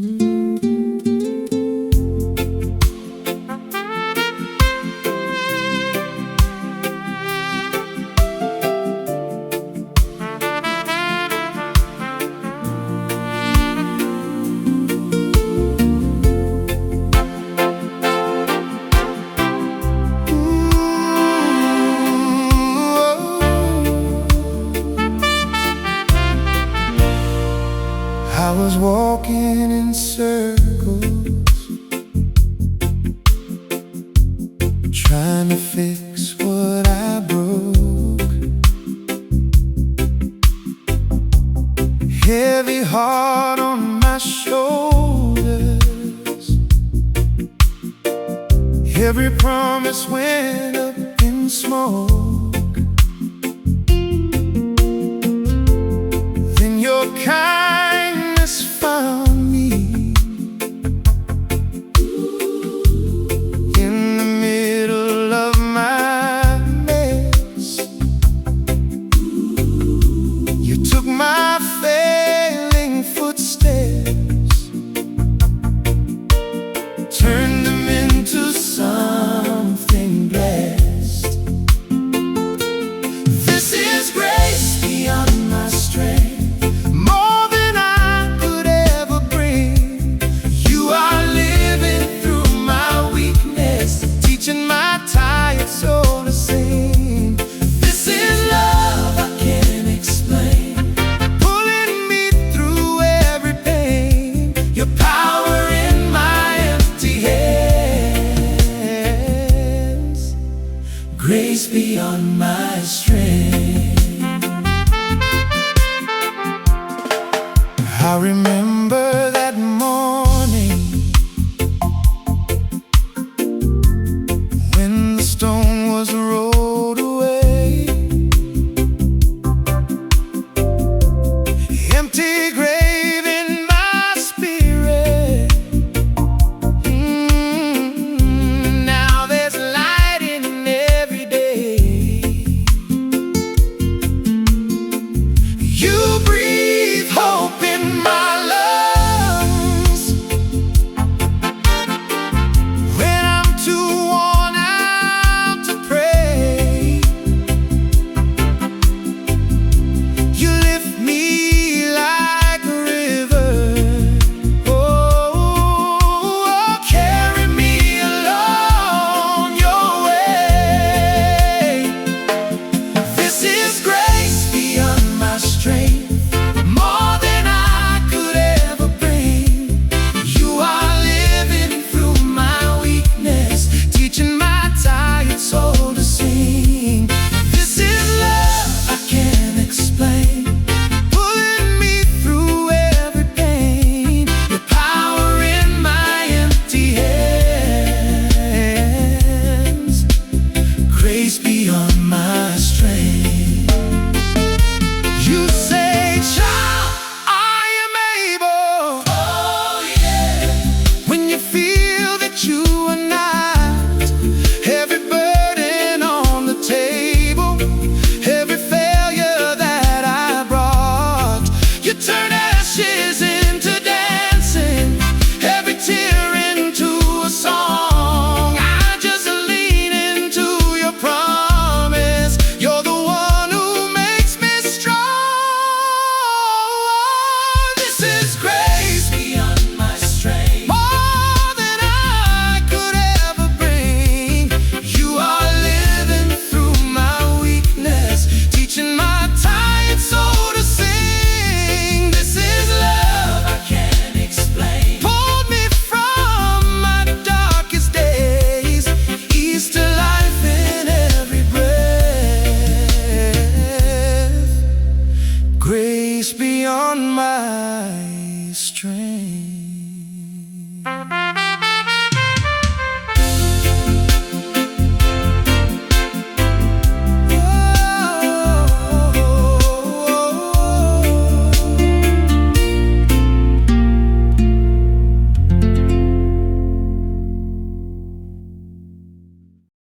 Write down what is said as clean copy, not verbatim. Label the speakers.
Speaker 1: I was walking in circles, trying to fix what I broke. Heavy heart on my shoulders, every promise went up in smoke. Then your kindness found me in the middle of my mess. You took my failing footsteps, turned them into something blessed. This is grace beyond my strength. Grace beyond my strength. I remember that morning when the stone was rolled away. Empty grave in my spirit. Now there's light in every day. You breathe hope in my lungs when I'm too worn out to pray. You lift me like a river. Oh, carry me along your way. This is grace beyond my strength, more than I could ever bring. You are living through my weakness, teaching my tired soul to sing. This is love I can't explain, pulling me through every pain. Your power in my empty hands. Grace beyond my strength. You say, child, I am able. Oh yeah. When you feel that you are not, every burden on the table, every failure that I brought, you turn ashes into dancing, every tear into a song. I just lean into your promise. You're the one who makes me strong. This is grace beyond my strength, more than I could ever bring. You are living through my weakness, teaching my tired soul to sing. This is love I can't explain, pulled me from my darkest days, ease to life in every breath. Grace beyond my strength.